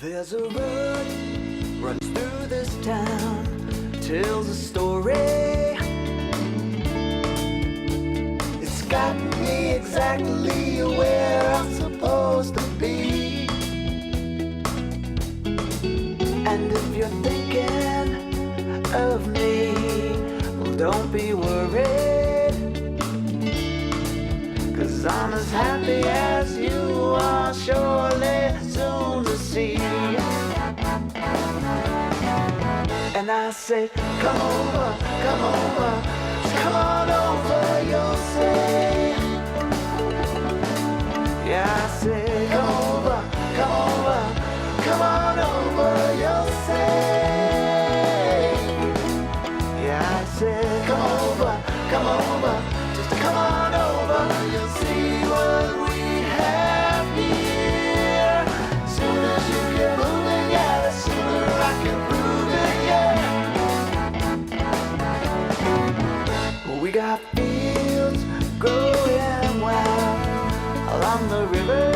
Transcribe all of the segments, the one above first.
There's a road runs through this town, tells a story. It's got me exactly where I'm supposed to be. And if you're thinking of me, well, don't be worried, 'cause I'm as happy as you are, surely soon to see. And I say, come over, just come on over, you'll say. Yeah, I say, come over, come on over, you'll say. Yeah, I say, come over, just come on over, you'll see what we have here. Soon as you get moving, yeah, the sooner I can prove it, yeah. We got fields growing wild along the river.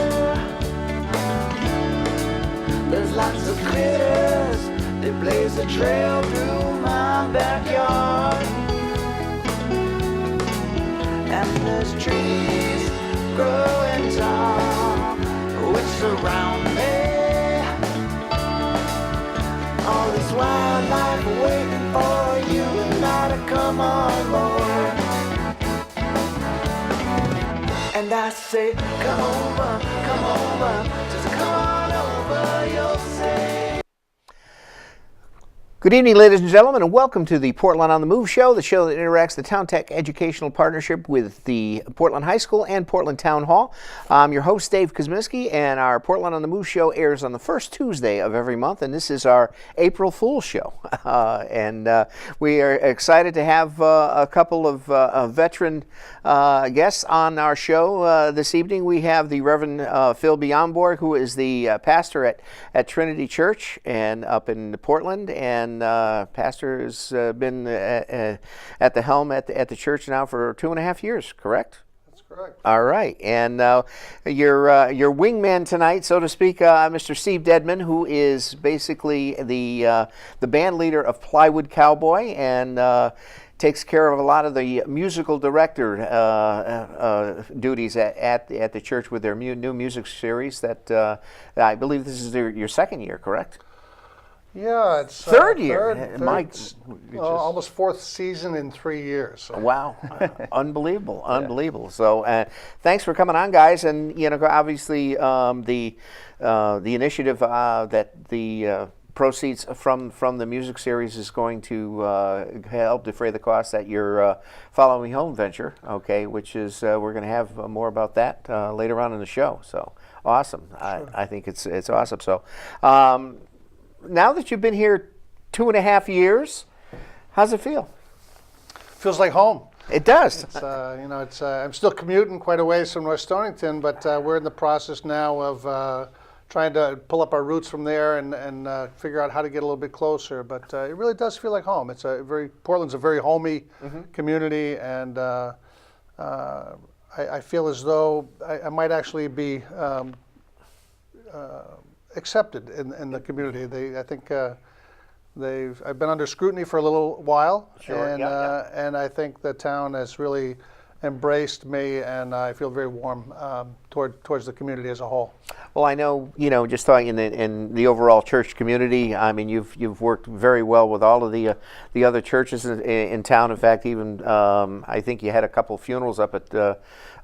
There's lots of critters, they blaze a trail through my backyard. And there's trees growing tall which surround me. All this wildlife waiting for you and I to come on board. And I say, come over, just come on over, you'll say. Good evening, ladies and gentlemen, and welcome to the Portland on the Move show, the show that interacts the Town Tech Educational Partnership with the Portland High School and Portland Town Hall. I'm your host, Dave Kosminski, and our Portland on the Move show airs on the first Tuesday of every month, and this is our April Fool's show. We are excited to have a couple of veteran guests on our show this evening. We have the Reverend Phil Bionborg, who is the pastor at Trinity Church and up in Portland, and pastor has been at the helm at the church now for 2.5 years, correct? That's correct. All right, and your wingman tonight, so to speak, Mr. Steve Dedmon, who is basically the band leader of Plywood Cowboy and takes care of a lot of the musical director duties at the church with their new music series that I believe this is your second year, correct? Yeah, it's third year. Almost fourth season in 3 years. So. Wow, unbelievable. So thanks for coming on, guys. And obviously the initiative that the proceeds from the music series is going to help defray the costs at your Follow Me Home venture, okay, which is we're going to have more about that later on in the show. So awesome. Sure. I think it's awesome. So now that you've been here 2.5 years, how's it feel? Feels like home. It does. It's, I'm still commuting quite a ways from North Stonington, but we're in the process now of trying to pull up our roots from there and figure out how to get a little bit closer. But it really does feel like home. Portland's a very homey community, and I feel as though I might actually be accepted in the community. I think I've been under scrutiny for a little while, sure. And I think the town has really embraced me, and I feel very warm towards the community as a whole. Well, I know, just talking in the overall church community, I mean, you've worked very well with all of the other churches in town. In fact, even I think you had a couple funerals up at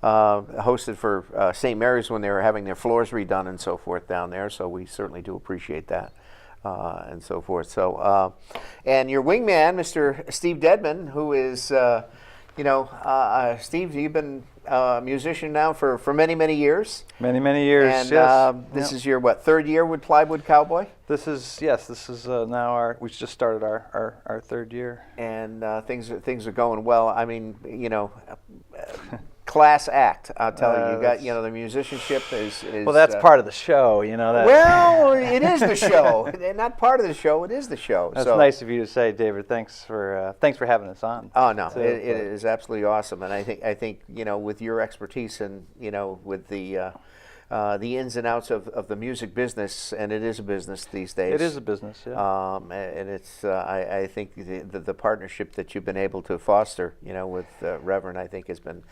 hosted for St. Mary's when they were having their floors redone and so forth down there. So we certainly do appreciate that and so forth. So, and your wingman, Mr. Steve Dedmon, who is Steve, you've been a musician now for many years. Many years. And yes. This is your third year with Plywood Cowboy? This is now we just started our third year. And things are going well. I mean, class act, I'll tell you. You got, the musicianship is well, that's part of the show, that. Well, it is the show. Not part of the show, it is the show. That's nice of you to say, David. Thanks for having us on. Oh, no, it is absolutely awesome. And I think with your expertise and, with the the ins and outs of the music business, and it is a business these days. It is a business, yeah. And it's I think the partnership that you've been able to foster, with Reverend, I think has been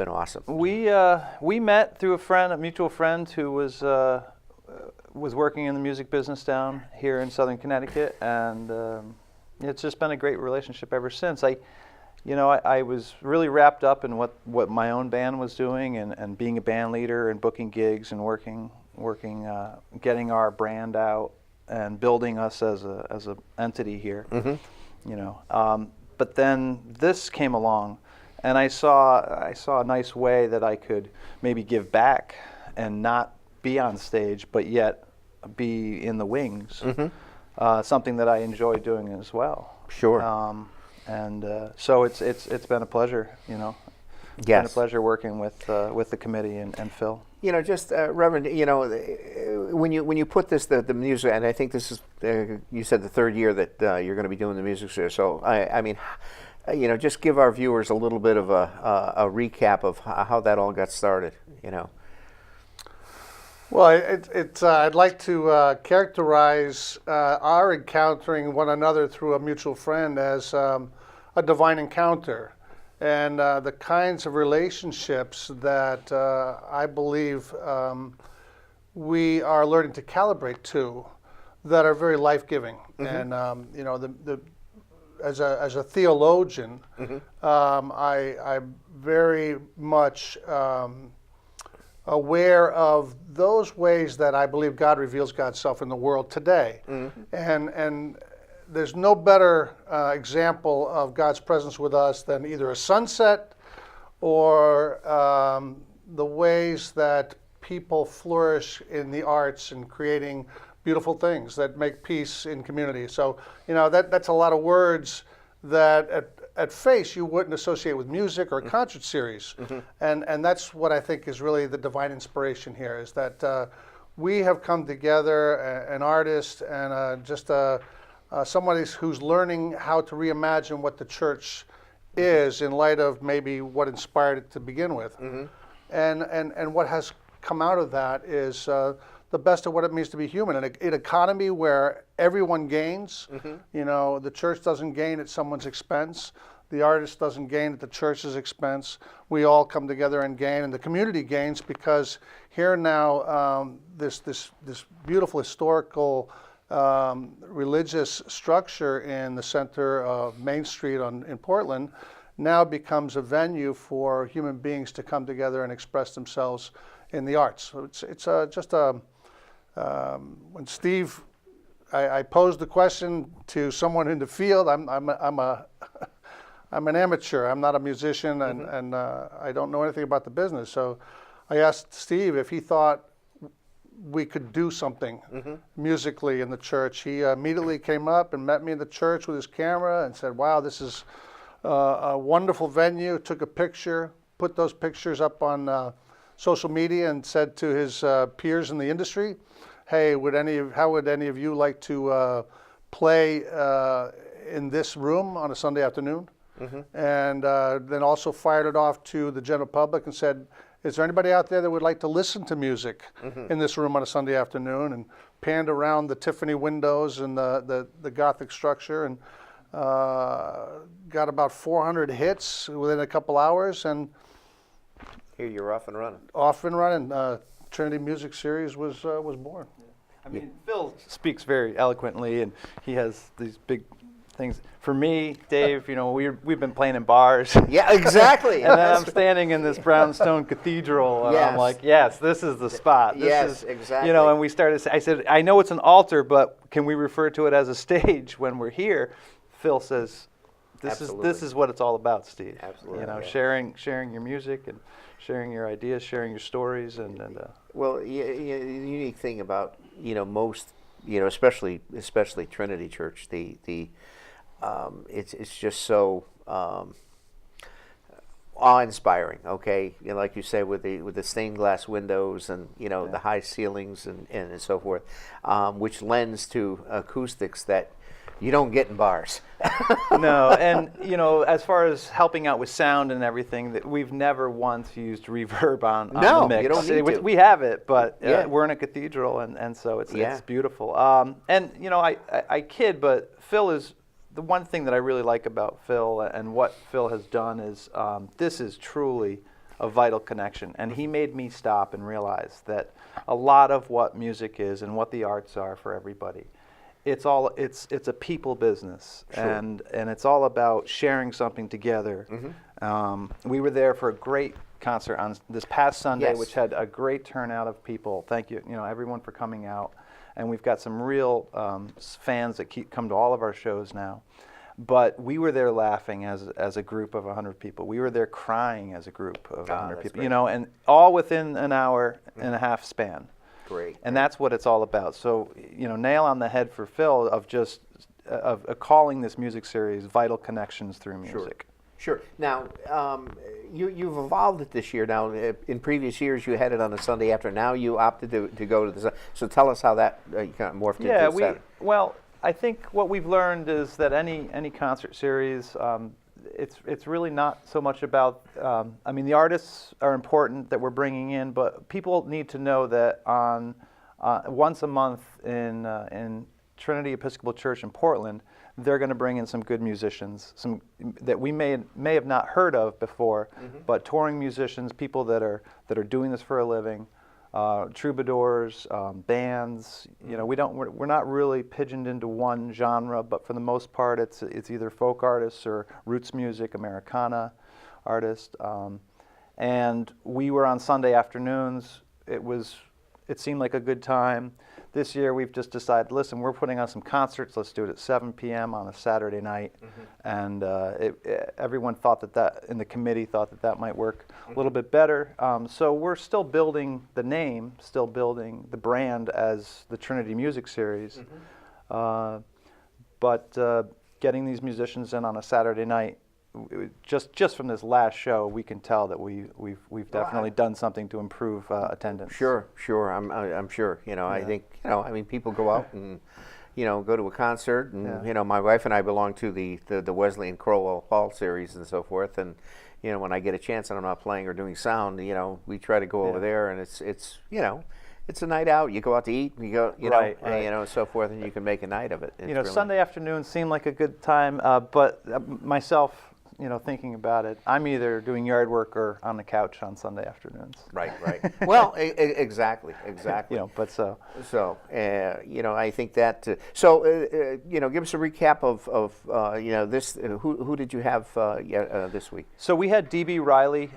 awesome. We met through a mutual friend who was working in the music business down here in Southern Connecticut, and it's just been a great relationship ever since. I was really wrapped up in what my own band was doing, and being a band leader and booking gigs and working, getting our brand out and building us as a entity here. Mm-hmm. But then this came along, and I saw a nice way that I could maybe give back and not be on stage, but yet be in the wings. Mm-hmm. Something that I enjoy doing as well. Sure. So it's been a pleasure, It's Yes. been a pleasure working with the committee and Phil. Reverend, when you put the music, and I think this is you said the third year that you're going to be doing the music series. So I mean, just give our viewers a little bit of a recap of how that all got started. Well, I'd like to characterize our encountering one another through a mutual friend as a divine encounter, and the kinds of relationships that I believe we are learning to calibrate to, that are very life-giving. Mm-hmm. And as a theologian, mm-hmm. I'm very much aware of those ways that I believe God reveals God's self in the world today. Mm-hmm. And there's no better example of God's presence with us than either a sunset or the ways that people flourish in the arts and creating beautiful things that make peace in community. So, that's a lot of words that at face you wouldn't associate with music or a concert series. Mm-hmm. And that's what I think is really the divine inspiration here, is that we have come together, an artist and just somebody who's learning how to reimagine what the church is in light of maybe what inspired it to begin with. Mm-hmm. And what has come out of that is the best of what it means to be human in an economy where everyone gains. Mm-hmm. The church doesn't gain at someone's expense. The artist doesn't gain at the church's expense. We all come together and gain, and the community gains, because here now this beautiful historical religious structure in the center of Main Street in Portland now becomes a venue for human beings to come together and express themselves in the arts. So it's just a when Steve, I posed the question to someone in the field. I'm an amateur. I'm not a musician, and, mm-hmm. and I don't know anything about the business. So I asked Steve if he thought we could do something mm-hmm. musically in the church. He immediately came up and met me in the church with his camera and said, "Wow, this is a wonderful venue." Took a picture, put those pictures up on social media, and said to his peers in the industry, "Hey, how would any of you like to play in this room on a Sunday afternoon?" Mm-hmm. And then also fired it off to the general public and said, "Is there anybody out there that would like to listen to music mm-hmm. in this room on a Sunday afternoon?" And panned around the Tiffany windows and the Gothic structure, and got about 400 hits within a couple hours. And here you're off and running. Off and running. Trinity Music Series was born. I mean, Phil speaks very eloquently, and he has these big things. For me, Dave, we've been playing in bars. Yeah, exactly. And then I'm standing in this brownstone cathedral, and yes. I'm like, yes, this is the spot. This is, exactly. And we started, I said, I know it's an altar, but can we refer to it as a stage when we're here? Phil says, this is what it's all about, Steve. Absolutely. Sharing your music and sharing your ideas, sharing your stories, and well, the unique thing about most, especially Trinity Church, it's just so awe-inspiring. Okay, like you say, with the stained glass windows and the high ceilings and so forth, which lends to acoustics that you don't get in bars. No, and as far as helping out with sound and everything, that we've never once used reverb on No, the mix. you don't need to. We have it, but Yeah. we're in a cathedral, and so it's beautiful. And I kid, but Phil is the one thing that I really like about Phil, and what Phil has done is this is truly a vital connection, and he made me stop and realize that a lot of what music is and what the arts are for everybody, it's a people business, and it's all about sharing something together. We were there for a great concert on this past Sunday, which had a great turnout of people. Thank you, everyone for coming out, and we've got some real fans that come to all of our shows now. But we were there laughing as a group of 100 people. We were there crying as a group of 100 people. Great. And all within an hour and a half span. Great. And that's what it's all about. So, nail on the head for Phil of just of calling this music series Vital Connections Through Music. Sure. Now, you've evolved it this year. Now, in previous years, you had it on a Sunday afternoon. Now you opted to go to the. So tell us how that kind of morphed into Saturday. Well, I think what we've learned is that any concert series, it's really not so much about. The artists are important that we're bringing in, but people need to know that on once a month in Trinity Episcopal Church in Portland, they're going to bring in some good musicians, some that we may have not heard of before, but touring musicians, people that are doing this for a living. Troubadours, bands. We're not really pigeoned into one genre, but for the most part, it's either folk artists or roots music, Americana artists. And we were on Sunday afternoons. It seemed like a good time. This year, we've just decided, listen, we're putting on some concerts. Let's do it at 7 p.m. on a Saturday night. And everyone thought that in the committee thought that might work a little bit better. So we're still building the name, still building the brand as the Trinity Music Series. But getting these musicians in on a Saturday night, just from this last show, we can tell that we've definitely done something to improve attendance. Sure. I'm sure. I think people go out and go to a concert, and my wife and I belong to the Wesley and Crowell Hall series and so forth, and when I get a chance and I'm not playing or doing sound, we try to go over there, and it's a night out. You go out to eat, and you go, and so forth, and you can make a night of it. It's really Sunday afternoon seemed like a good time, but myself, thinking about it, I'm either doing yard work or on the couch on Sunday afternoons. Right. Well, exactly. But so. So, I think that. Give us a recap of this. Who did you have this week? So we had DB Riley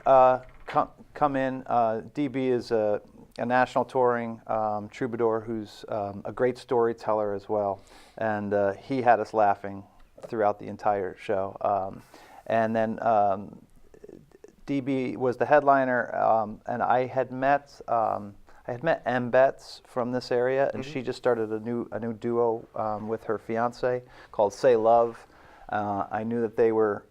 come in. DB is a national touring troubadour who's a great storyteller as well, and he had us laughing throughout the entire show. And then DB was the headliner, and I had met M. Betts from this area, and she just started a new duo with her fiance called Say Love. I knew that they were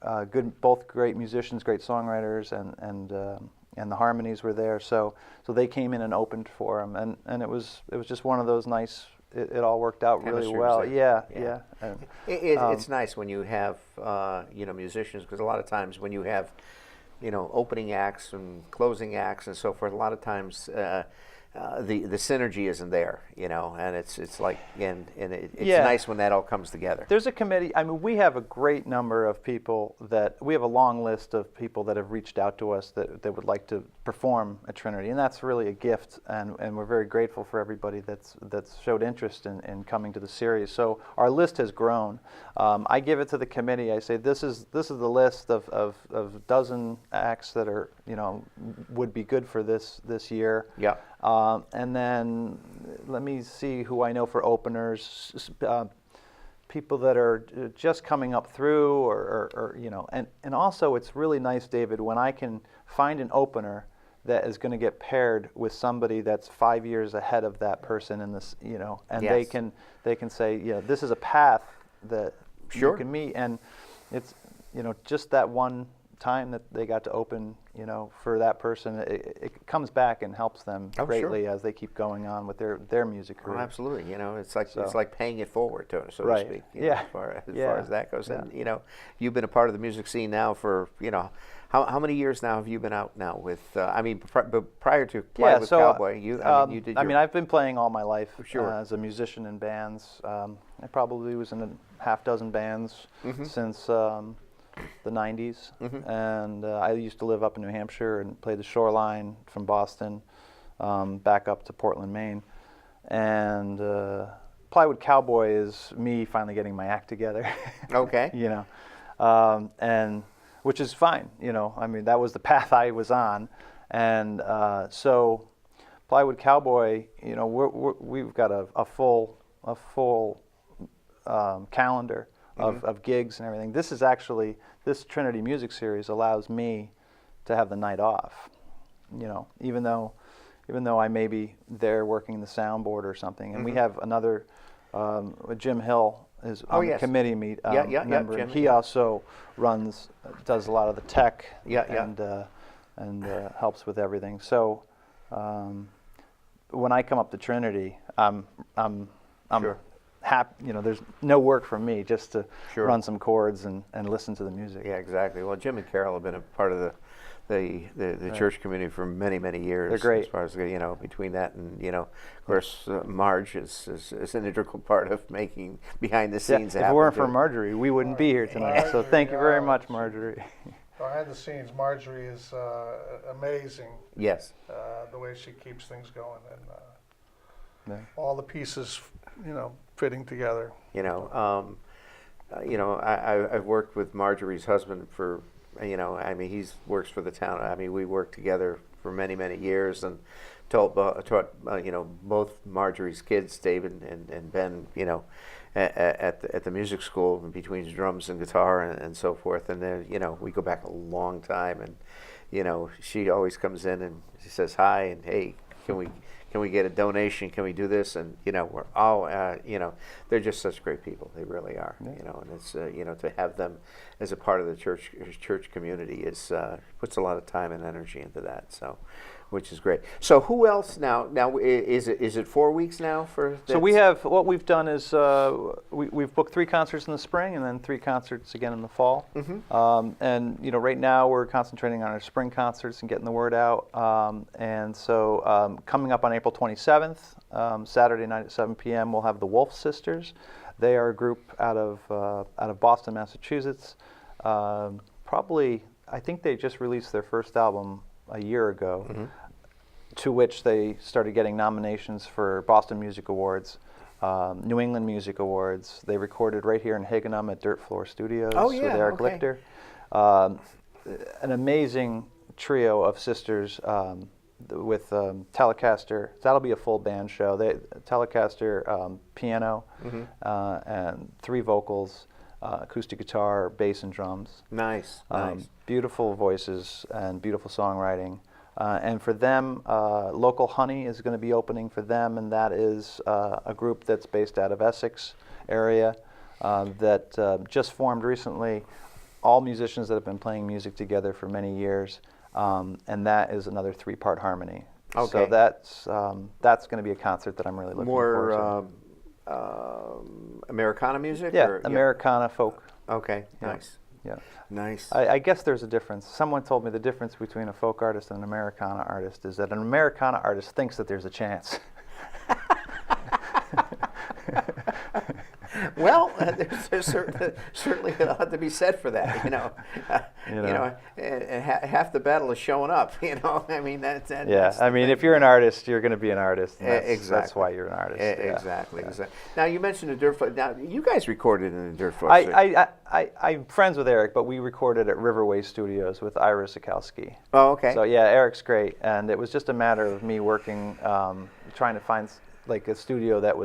both great musicians, great songwriters, and the harmonies were there. So they came in and opened for them, and it was just one of those nice. It all worked out really well. Yeah. It's nice when you have musicians, because a lot of times when you have opening acts and closing acts and so forth, a lot of times the synergy isn't there, and it's like it's nice when that all comes together. There's a committee. We have a great number of people we have a long list of people that have reached out to us that would like to perform at Trinity, and that's really a gift, and we're very grateful for everybody that's showed interest in coming to the series. So our list has grown. I give it to the committee. I say this is the list of a dozen acts that are would be good for this year. Yeah. And then let me see who I know for openers. People that are just coming up through, or and also it's really nice, David, when I can find an opener that is going to get paired with somebody that's 5 years ahead of that person in this, and they can say, this is a path that you can meet, and it's just that one time that they got to open, for that person, it comes back and helps them greatly as they keep going on with their music career. Oh, absolutely. It's like paying it forward, so to Right. speak. Yeah. As far as that goes, Yeah. and you've been a part of the music scene now for how many years now have you been out now with? Prior to Fly with Cowboy, you did. I've been playing all my life Sure. as a musician in bands. I probably was in a half dozen bands since the 90s, and I used to live up in New Hampshire and play the Shoreline from Boston back up to Portland, Maine. And Plywood Cowboy is me finally getting my act together. Okay. And which is fine. That was the path I was on, and so Plywood Cowboy, we've got a full calendar of gigs and everything. This Trinity music series allows me to have the night off. Even though I may be there working the soundboard or something, and we have another Jim Hill is on the committee member. Jim. He also does a lot of the tech Yeah. and helps with everything. So when I come up to Trinity, I'm Sure. happy. There's no work from me, just to Sure. run some chords and listen to the music. Yeah, exactly. Well, Jim and Carol have been a part of the church community for many, many years. They're great. As far as between that and of course Marge is an integral part of making behind the scenes If it happen. weren't for Marjorie, we wouldn't be here tonight. So thank you very much, Marjorie. Behind the scenes, Marjorie is amazing. Yes. The way she keeps things going and Yeah. all the pieces, fitting together. I've worked with Marjorie's husband for, he works for the town. We worked together for many, many years and taught both Marjorie's kids, David and Ben, at the music school between drums and guitar and so forth. And then, we go back a long time, and, she always comes in and she says hi and, hey, can we get a donation? Can we do this? And we're all they're just such great people. They really are. Yeah. And it's to have them as a part of the church community is puts a lot of time and energy into that. So, which is great. So who else now? Now is it 4 weeks now for? So we have, what we've done is we've booked 3 concerts in the spring and then 3 concerts again in the fall. And right now we're concentrating on our spring concerts and getting the word out. And so coming up on April 27th, Saturday night at 7 p.m. we'll have the Wolf Sisters. They are a group out of Boston, Massachusetts. Probably, I think they just released their first album a year ago, to which they started getting nominations for Boston Music Awards, New England Music Awards. They recorded right here in Higganum at Dirt Floor Studios with Eric Lichter. An amazing trio of sisters with Telecaster. That'll be a full band show. Telecaster piano and 3 vocals, acoustic guitar, bass, and drums. Nice. Beautiful voices and beautiful songwriting. And for them, Local Honey is going to be opening for them, and that is a group that's based out of Essex area that just formed recently. All musicians that have been playing music together for many years, and that is another 3-part harmony. Okay. So that's going to be a concert that I'm really looking forward to. Americana music? Yeah, or, Americana folk. Okay, Yeah. nice. Yeah. Nice. I guess there's a difference. Someone told me the difference between a folk artist and an Americana artist is that an Americana artist thinks that there's a chance. Well, there's certainly a lot to be said for that, and half the battle is showing up, that's if you're an artist, you're going to be an artist. And exactly. That's why you're an artist. Exactly. Now, you mentioned the Dirt Floor. Now, you guys recorded in the Dirt Floor. I'm friends with Eric, but we recorded at Riverway Studios with Ira Sikowski. Oh, okay. So, Eric's great, and it was just a matter of me working, trying to find like a studio that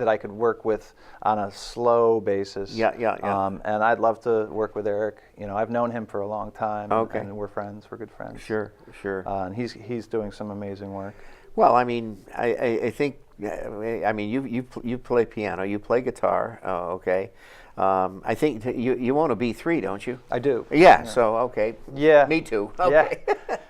I could work with on a slow basis. Yeah. And I'd love to work with Eric. I've known him for a long time. Okay. And we're friends. We're good friends. Sure. And he's doing some amazing work. Well, I think, you play piano, you play guitar, okay. I think you own a B3, don't you? I do. Yeah. So okay. Yeah. Me too. Okay.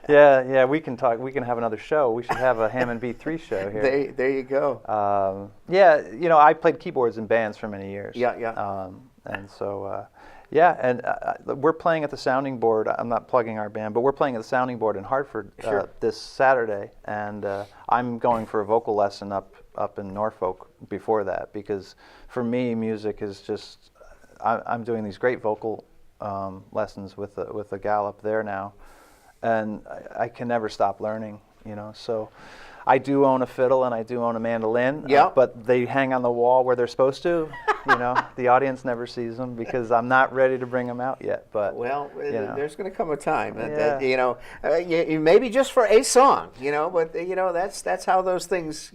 Yeah. We can talk. We can have another show. We should have a Hammond B3 show here. There you go. Yeah. I played keyboards in bands for many years. Yeah. And so. Yeah, and we're playing at the Sounding Board. I'm not plugging our band, but we're playing at the Sounding Board in Hartford this Saturday, and I'm going for a vocal lesson up in Norfolk before that, because for me, music is just I'm doing these great vocal lessons with a gal up there now, and I can never stop learning. So. I do own a fiddle and I do own a mandolin, but they hang on the wall where they're supposed to. The audience never sees them because I'm not ready to bring them out yet. But there's going to come a time that maybe just for a song, but that's how those things,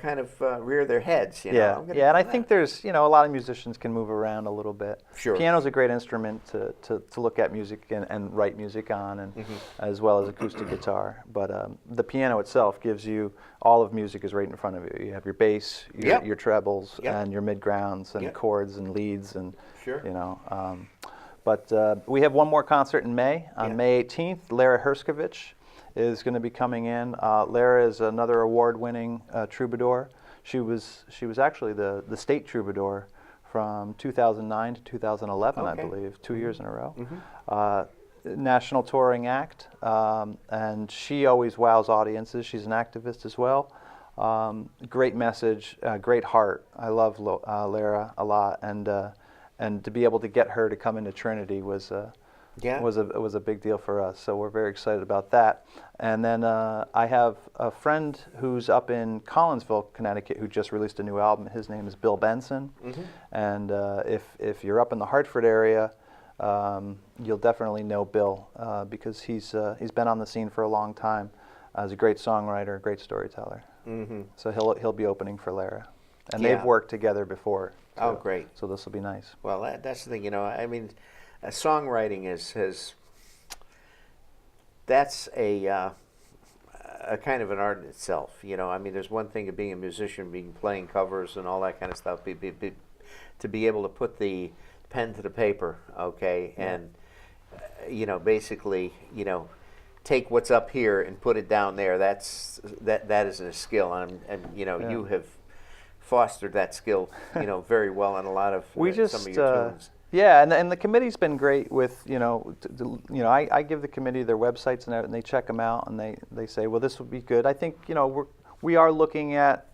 kind of rear their heads. And I think there's, a lot of musicians can move around a little bit. Sure. Piano's a great instrument to look at music and write music on, and as well as acoustic guitar. But the piano itself gives you all of music is right in front of you. You have your bass, your trebles, and your mid-grounds, and chords and leads, and But we have one more concert in May. On May 18th, Lara Herskovich is going to be coming in. Lara is another award-winning troubadour. She was actually the state troubadour from 2009 to 2011, I believe, 2 years in a row. National touring act, and she always wows audiences. She's an activist as well. Great message, great heart. I love Lara a lot, and to be able to get her to come into Trinity was a big deal for us. So we're very excited about that. And then I have a friend who's up in Collinsville, Connecticut, who just released a new album. His name is Bill Benson. And if you're up in the Hartford area, you'll definitely know Bill because he's been on the scene for a long time. He's a great songwriter, a great storyteller. So he'll be opening for Lara, and they've worked together before. Oh, great! So this will be nice. Well, that's the thing. I mean, songwriting that's a kind of an art in itself. I mean, there's one thing of being a musician, playing covers and all that kind of stuff. To be able to put the pen to the paper, and basically, take what's up here and put it down there. That is a skill, and you have fostered that skill, very well on a lot of some of your tunes. Yeah, and the committee's been great with, I give the committee their websites and they check them out and they say, well, this would be good. I think, we are looking at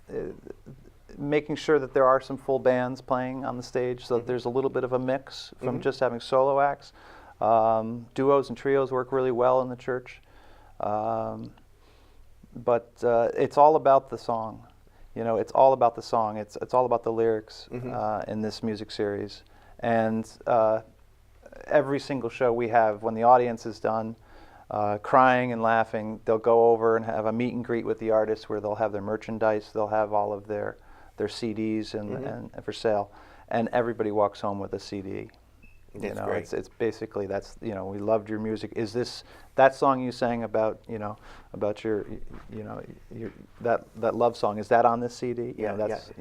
making sure that there are some full bands playing on the stage, so that there's a little bit of a mix from just having solo acts. Duos and trios work really well in the church, but it's all about the song. It's all about the song. It's all about the lyrics in this music series. And every single show we have, when the audience is done crying and laughing, they'll go over and have a meet and greet with the artists where they'll have their merchandise. They'll have all of their CDs and for sale, and everybody walks home with a CD. Great. It's basically we loved your music. Is this that song you sang about about your that love song? Is that on this CD? You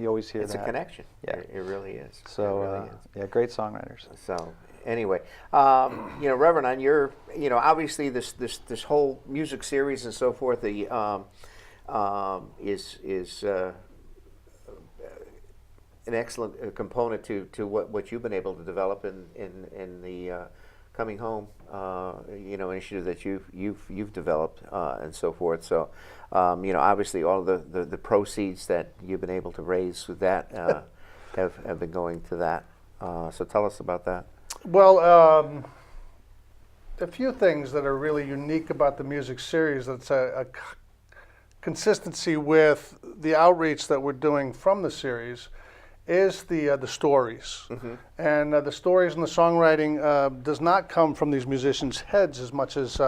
always hear it's that. It's a connection. Yeah, it really is. So great songwriters. So anyway, Reverend, on your obviously this whole music series and so forth is an excellent component to what you've been able to develop in the Coming Home initiative that you've developed and so forth. So obviously all the proceeds that you've been able to raise with that have been going to that. So tell us about that. Well, a few things that are really unique about the music series. That's a consistency with the outreach that we're doing from the series. Is the stories, and the stories and the songwriting does not come from these musicians' heads as much as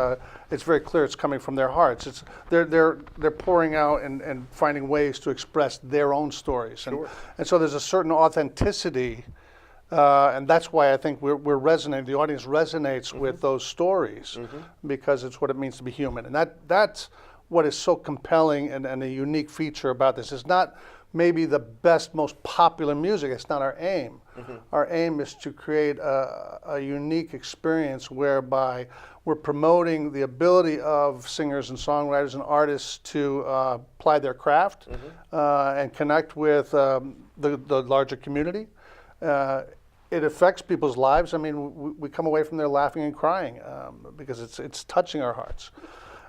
it's very clear it's coming from their hearts. They're pouring out and finding ways to express their own stories, and so there's a certain authenticity, and that's why I think we're resonating. The audience resonates with those stories because it's what it means to be human, and that's what is so compelling and a unique feature about this. It's not maybe the best, most popular music. It's not our aim. Our aim is to create a unique experience whereby we're promoting the ability of singers and songwriters and artists to apply their craft and connect with the larger community. It affects people's lives. I mean, we come away from there laughing and crying because it's touching our hearts.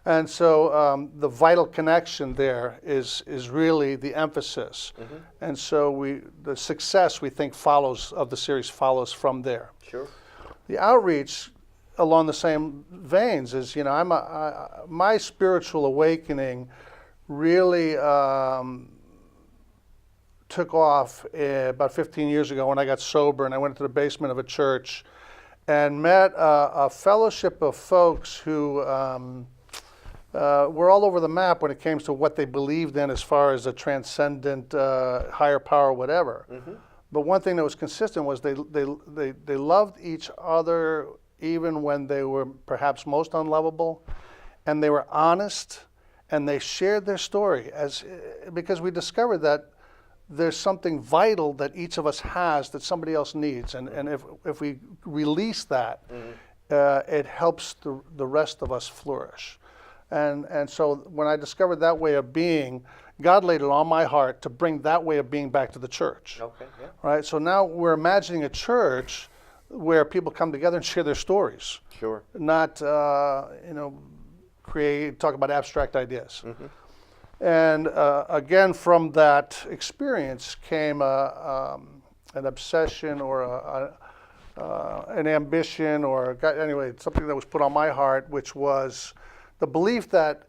And so the vital connection there is really the emphasis. And so the success, we think, of the series follows from there. Sure. The outreach along the same veins is, my spiritual awakening really took off about 15 years ago when I got sober and I went into the basement of a church and met a fellowship of folks who were all over the map when it came to what they believed in as far as a transcendent higher power, whatever. But one thing that was consistent was they loved each other even when they were perhaps most unlovable, and they were honest, and they shared their story because we discovered that there's something vital that each of us has that somebody else needs, and if we release that, it helps the rest of us flourish. And so when I discovered that way of being, God laid it on my heart to bring that way of being back to the church. Okay. Yeah. Right. So now we're imagining a church where people come together and share their stories. Sure. Not talk about abstract ideas. And again, from that experience came an obsession or an ambition or something that was put on my heart, which was the belief that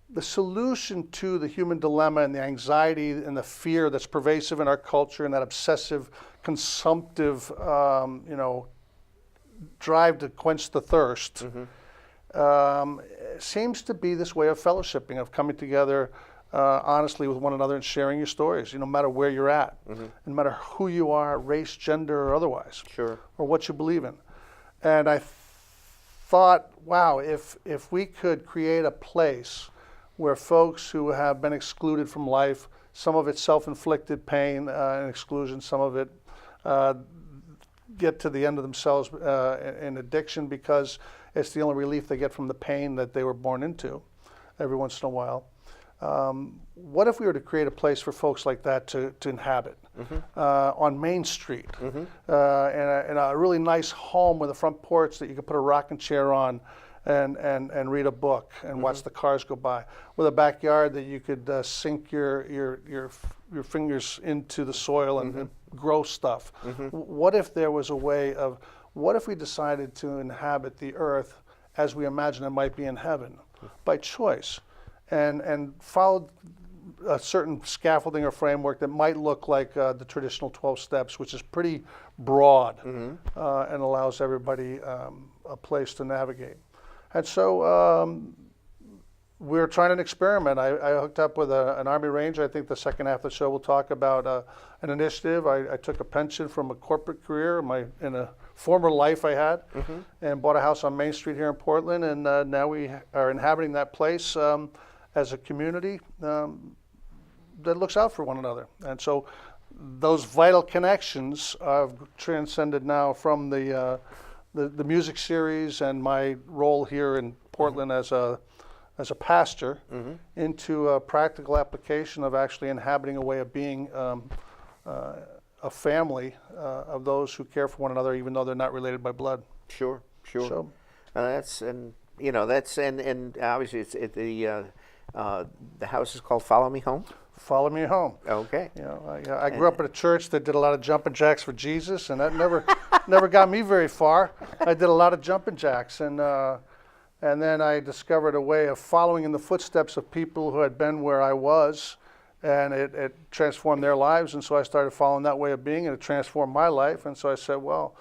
the solution to the human dilemma and the anxiety and the fear that's pervasive in our culture and that obsessive, consumptive, drive to quench the thirst seems to be this way of fellowshipping, of coming together honestly with one another and sharing your stories, no matter where you're at, no matter who you are, race, gender, or otherwise, Sure. or what you believe in. And I thought, wow, if we could create a place where folks who have been excluded from life, some of it self-inflicted pain and exclusion, some of it get to the end of themselves in addiction because it's the only relief they get from the pain that they were born into every once in a while. What if we were to create a place for folks like that to inhabit on Main Street, in a really nice home with a front porch that you could put a rocking chair on and read a book and watch the cars go by, with a backyard that you could sink your fingers into the soil and grow stuff. What if there was a way of, what if we decided to inhabit the earth as we imagine it might be in heaven by choice, and followed a certain scaffolding or framework that might look like the traditional 12 steps, which is pretty broad and allows everybody a place to navigate. And so we're trying an experiment. I hooked up with an Army Ranger. I think the second half of the show we'll talk about an initiative. I took a pension from a corporate career in a former life I had, and bought a house on Main Street here in Portland, and now we are inhabiting that place as a community that looks out for one another. And so those vital connections have transcended now from the music series and my role here in Portland as a pastor into a practical application of actually inhabiting a way of being a family of those who care for one another, even though they're not related by blood. Sure. So, That's obviously the house is called Follow Me Home. Follow me home. Okay. I grew up in a church that did a lot of jumping jacks for Jesus, and that never got me very far. I did a lot of jumping jacks, and then I discovered a way of following in the footsteps of people who had been where I was, and it transformed their lives. And so I started following that way of being, and it transformed my life. And so I said, well,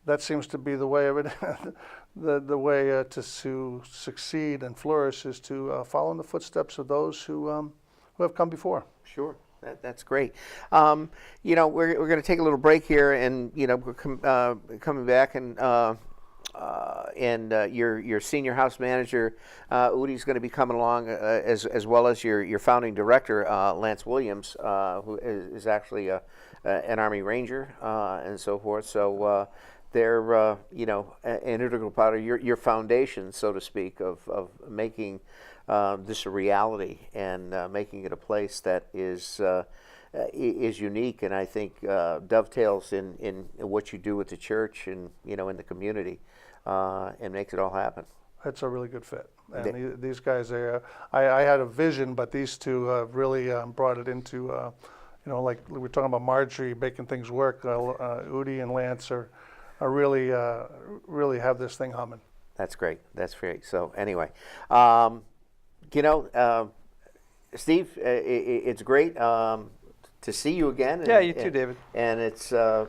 that seems to be the way of it. The way to succeed and flourish is to follow in the footsteps of those who have come before. Sure. That's great. We're going to take a little break here, and we're coming back, and your senior house manager, Udi's going to be coming along, as well as your founding director, Lance Williams, who is actually an Army Ranger and so forth. So they're an integral part of your foundation, so to speak, of making this a reality and making it a place that is unique, and I think dovetails in what you do with the church and in the community, and makes it all happen. It's a really good fit. And these guys, I had a vision, but these two really brought it into, like we were talking about Marjorie making things work. Udi and Lance are really have this thing humming. That's great. That's great. So anyway, Steve, it's great to see you again. Yeah, you too, David. And it's I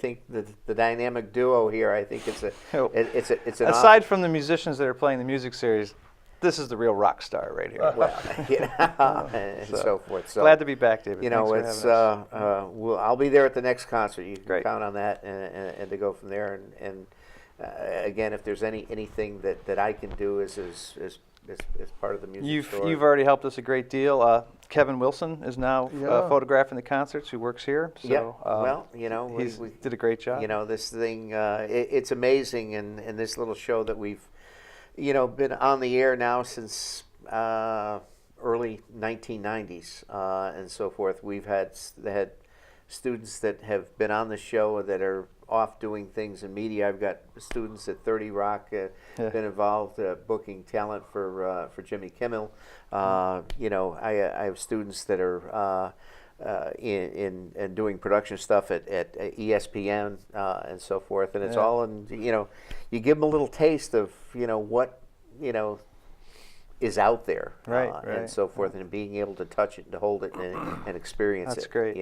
think the dynamic duo here. I think it's an aside from the musicians that are playing the music series, this is the real rock star right here. Well, and so forth. So glad to be back, David. It's I'll be there at the next concert. You can count on that, and to go from there. And again, if there's anything that I can do as part of the music story. You've already helped us a great deal. Kevin Wilson is now photographing the concerts, who works here. So, he did a great job. This thing, it's amazing, and this little show that we've, been on the air now since early 1990s and so forth. We've had students that have been on the show that are off doing things in media. I've got students at 30 Rock been involved booking talent for Jimmy Kimmel. I have students that are in doing production stuff at ESPN and so forth, and it's all in, you give them a little taste of what is out there, and so forth, and being able to touch it and to hold it and experience it. That's great.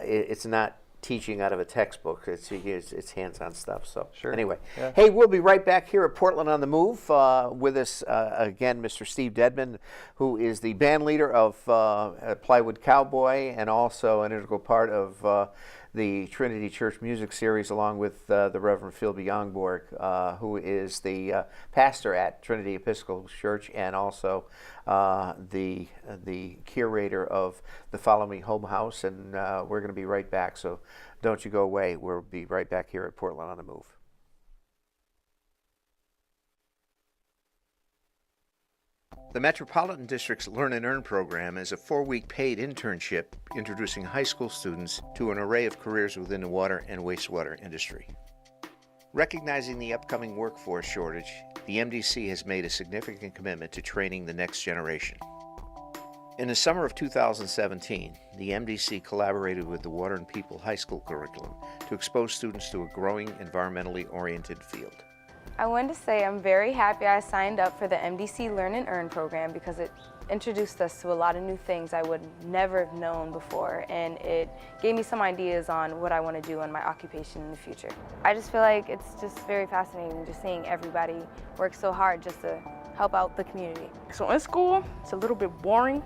It's not teaching out of a textbook. It's hands-on stuff. So anyway, Yeah. Hey, we'll be right back here at Portland on the Move. With us again, Mr. Steve Dedmon, who is the band leader of Plywood Cowboy and also an integral part of the Trinity Church Music Series, along with the Reverend Philby Youngborg, who is the pastor at Trinity Episcopal Church and also the curator of the Follow Me Home House. And we're going to be right back, so don't you go away. We'll be right back here at Portland on the Move. The Metropolitan District's Learn and Earn program is a 4-week paid internship introducing high school students to an array of careers within the water and wastewater industry. Recognizing the upcoming workforce shortage, the MDC has made a significant commitment to training the next generation. In the summer of 2017, the MDC collaborated with the Water and People High School curriculum to expose students to a growing environmentally oriented field. I wanted to say I'm very happy I signed up for the MDC Learn and Earn program because it introduced us to a lot of new things I would never have known before, and it gave me some ideas on what I want to do in my occupation in the future. I just feel like it's just very fascinating just seeing everybody work so hard just to help out the community. So in school, it's a little bit boring.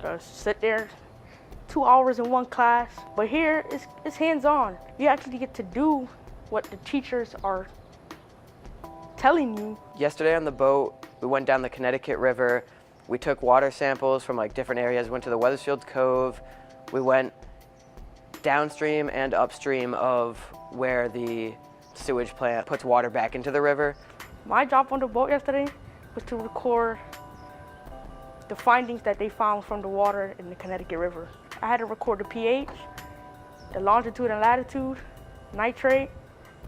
Just sit there 2 hours in one class, but here it's hands-on. You actually get to do what the teachers are telling you. Yesterday on the boat, we went down the Connecticut River. We took water samples from different areas, went to the Weathersfield Cove. We went downstream and upstream of where the sewage plant puts water back into the river. My job on the boat yesterday was to record the findings that they found from the water in the Connecticut River. I had to record the pH, the longitude and latitude, nitrate,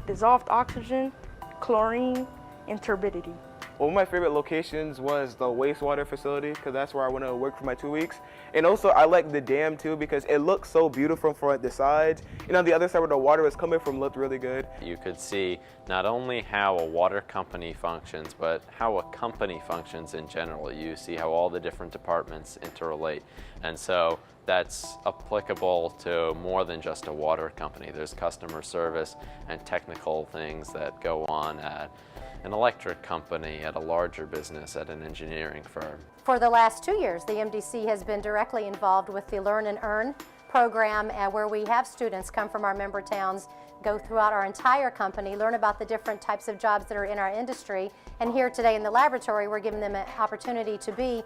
dissolved oxygen, chlorine, and turbidity. One of my favorite locations was the wastewater facility because that's where I went to work for my 2 weeks. And also I like the dam too because it looks so beautiful from the sides. And on the other side where the water was coming from looked really good. You could see not only how a water company functions, but how a company functions in general. You see how all the different departments interrelate. And so that's applicable to more than just a water company. There's customer service and technical things that go on at an electric company, at a larger business, at an engineering firm. For the last 2 years, the MDC has been directly involved with the Learn and Earn program where we have students come from our member towns, go throughout our entire company, learn about the different types of jobs that are in our industry. And here today in the laboratory, we're giving them an opportunity to be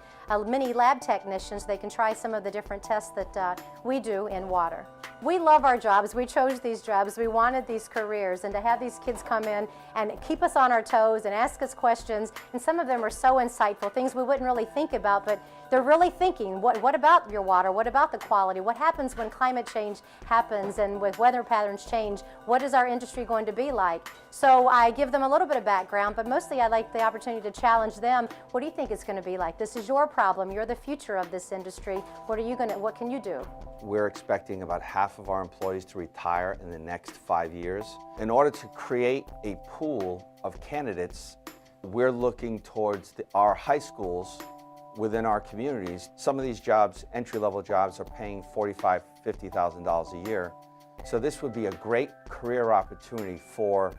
mini lab technicians. They can try some of the different tests that we do in water. We love our jobs. We chose these jobs. We wanted these careers, and to have these kids come in and keep us on our toes and ask us questions, and some of them are so insightful, things we wouldn't really think about, but they're really thinking, what about your water? What about the quality? What happens when climate change happens and with weather patterns change? What is our industry going to be like? So I give them a little bit of background, but mostly I like the opportunity to challenge them. What do you think it's going to be like? This is your problem. You're the future of this industry. What can you do? We're expecting about half of our employees to retire in the next 5 years. In order to create a pool of candidates, we're looking towards our high schools within our communities. Some of these jobs, entry-level jobs, are paying $45,000, $50,000 a year. So this would be a great career opportunity for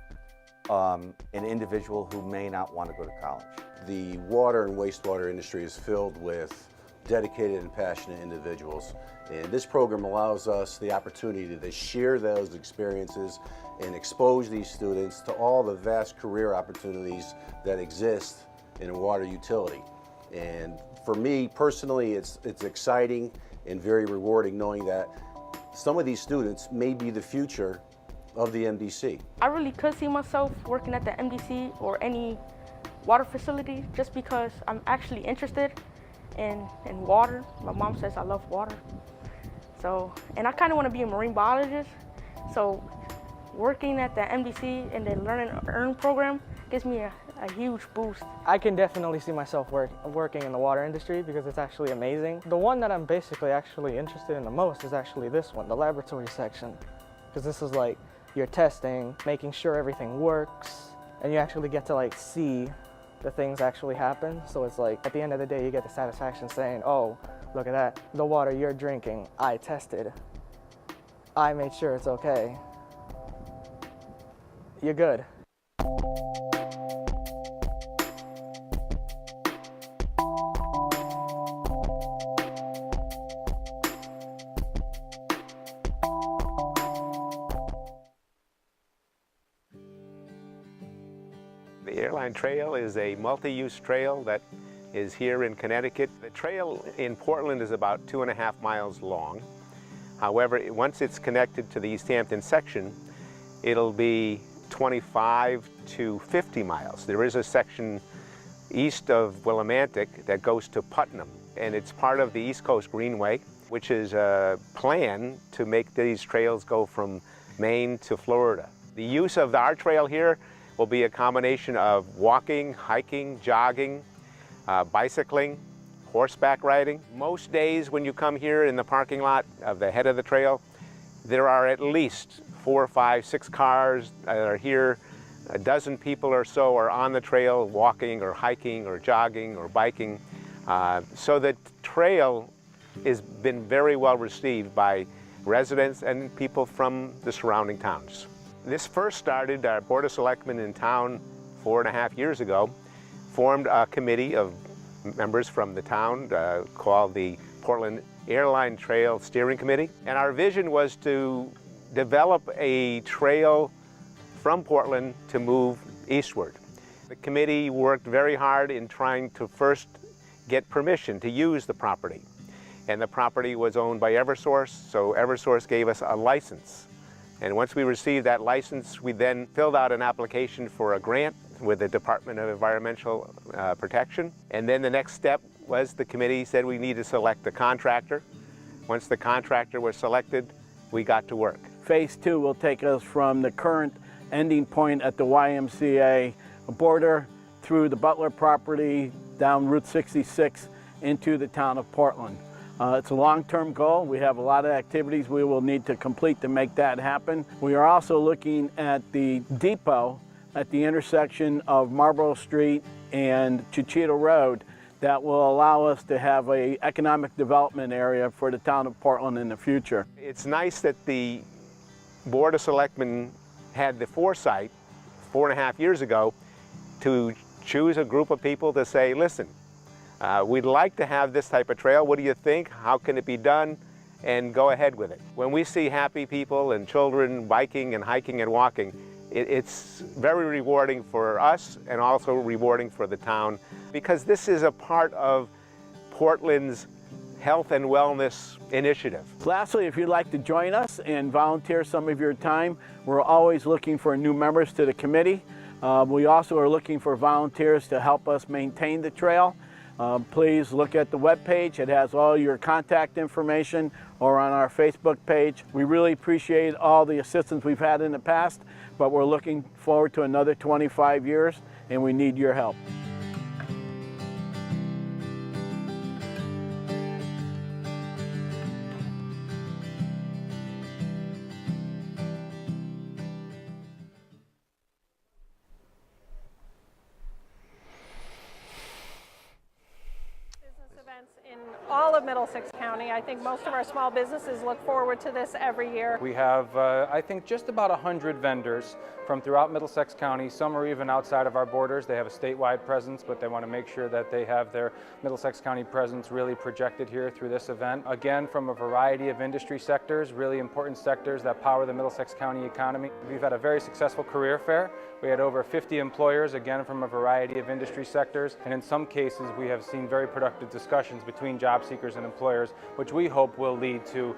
an individual who may not want to go to college. The water and wastewater industry is filled with dedicated and passionate individuals. And this program allows us the opportunity to share those experiences and expose these students to all the vast career opportunities that exist in a water utility. And for me personally, it's exciting and very rewarding knowing that some of these students may be the future of the MDC. I really could see myself working at the MDC or any water facility just because I'm actually interested in water. My mom says I love water. So, and I kind of want to be a marine biologist. So working at the MDC in the Learn and Earn program gives me a huge boost. I can definitely see myself working in the water industry because it's actually amazing. The one that I'm basically actually interested in the most is actually this one, the laboratory section. Because this is like you're testing, making sure everything works, and you actually get to like see the things actually happen. So it's like at the end of the day you get the satisfaction saying, oh, look at that, the water you're drinking, I tested. I made sure it's okay. You're good. The Airline Trail is a multi-use trail that is here in Connecticut. The trail in Portland is about 2.5 miles long. However, once it's connected to the East Hampton section, it'll be 25 to 50 miles. There is a section east of Willimantic that goes to Putnam, and it's part of the East Coast Greenway, which is a plan to make these trails go from Maine to Florida. The use of our trail here will be a combination of walking, hiking, jogging, bicycling, horseback riding. Most days when you come here in the parking lot of the head of the trail, there are at least 4, 5, 6 cars that are here. A dozen people or so are on the trail walking or hiking or jogging or biking. So the trail has been very well received by residents and people from the surrounding towns. This first started, our Board of Selectmen in town 4.5 years ago formed a committee of members from the town called the Portland Airline Trail Steering Committee. And our vision was to develop a trail from Portland to move eastward. The committee worked very hard in trying to first get permission to use the property. And the property was owned by Eversource, so Eversource gave us a license. And once we received that license, we then filled out an application for a grant with the Department of Environmental Protection. And then the next step was the committee said we need to select a contractor. Once the contractor was selected, we got to work. Phase 2 will take us from the current ending point at the YMCA border through the Butler property, down Route 66 into the town of Portland. It's a long-term goal. We have a lot of activities we will need to complete to make that happen. We are also looking at the depot at the intersection of Marlborough Street and Chichito Road that will allow us to have an economic development area for the town of Portland in the future. It's nice that the Board of Selectmen had the foresight 4.5 years ago to choose a group of people to say, listen, we'd like to have this type of trail. What do you think? How can it be done? and go ahead with it. When we see happy people and children biking and hiking and walking, it's very rewarding for us and also rewarding for the town, because this is a part of Portland's health and wellness initiative. Lastly, if you'd like to join us and volunteer some of your time, we're always looking for new members to the committee. We also are looking for volunteers to help us maintain the trail. Please look at the webpage. It has all your contact information, or on our Facebook page. We really appreciate all the assistance we've had in the past, but we're looking forward to another 25 years, and we need your help. In all of Middlesex County. I think most of our small businesses look forward to this every year. We have, I think, just about 100 vendors from throughout Middlesex County. Some are even outside of our borders. They have a statewide presence, but they want to make sure that they have their Middlesex County presence really projected here through this event. Again, from a variety of industry sectors, really important sectors that power the Middlesex County economy. We've had a very successful career fair. We had over 50 employers, again, from a variety of industry sectors, and in some cases we have seen very productive discussions between job seekers and employers, which we hope will lead to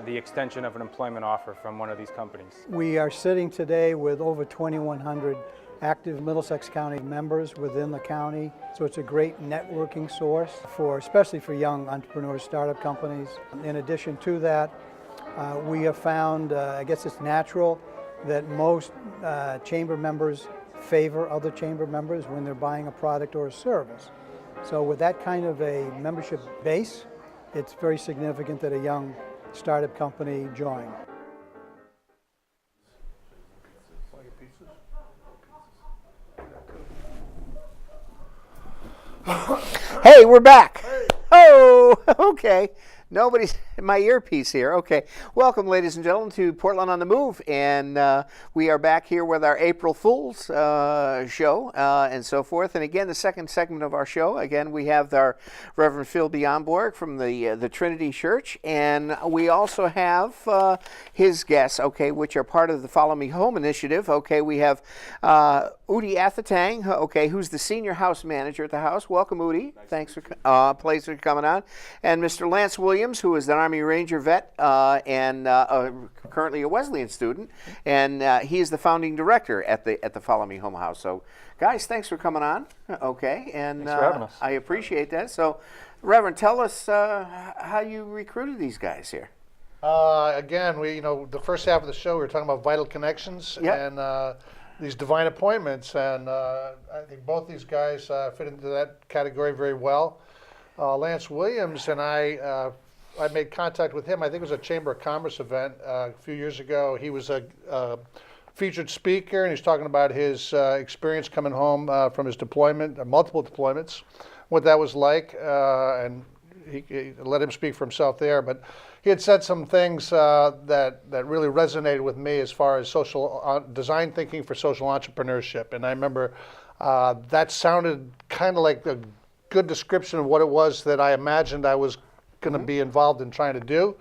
the extension of an employment offer from one of these companies. We are sitting today with over 2,100 active Middlesex County members within the county, so it's a great networking source especially for young entrepreneurs, startup companies. In addition to that, we have found, I guess it's natural, that most chamber members favor other chamber members when they're buying a product or a service. So with that kind of a membership base, it's very significant that a young startup company join. Hey, we're back. Oh, okay. Nobody's in my earpiece here. Okay. Welcome, ladies and gentlemen, to Portland on the Move. And we are back here with our April Fool's show and so forth. And again, the second segment of our show, again, we have our Reverend Phil Bionborg from the Trinity Church. And we also have his guests, okay, which are part of the Follow Me Home initiative. Okay, we have Udi Athatang, okay, who's the senior house manager at the house. Welcome, Udi. Thanks for coming on. And Mr. Lance Williams, who is an Army Ranger vet and currently a Wesleyan student, and he is the founding director at the Follow Me Home House. So, guys, thanks for coming on. Okay, and thanks for having us. I appreciate that. So, Reverend, tell us how you recruited these guys here. Again, the first half of the show we were talking about vital connections and these divine appointments, and I think both these guys fit into that category very well. Lance Williams and I made contact with him. I think it was a Chamber of Commerce event a few years ago. He was a featured speaker, and he's talking about his experience coming home from his deployment, multiple deployments, what that was like, and he let him speak for himself there. But he had said some things that really resonated with me as far as social design thinking for social entrepreneurship. And I remember that sounded kind of like a good description of what it was that I imagined I was going to be involved in trying to do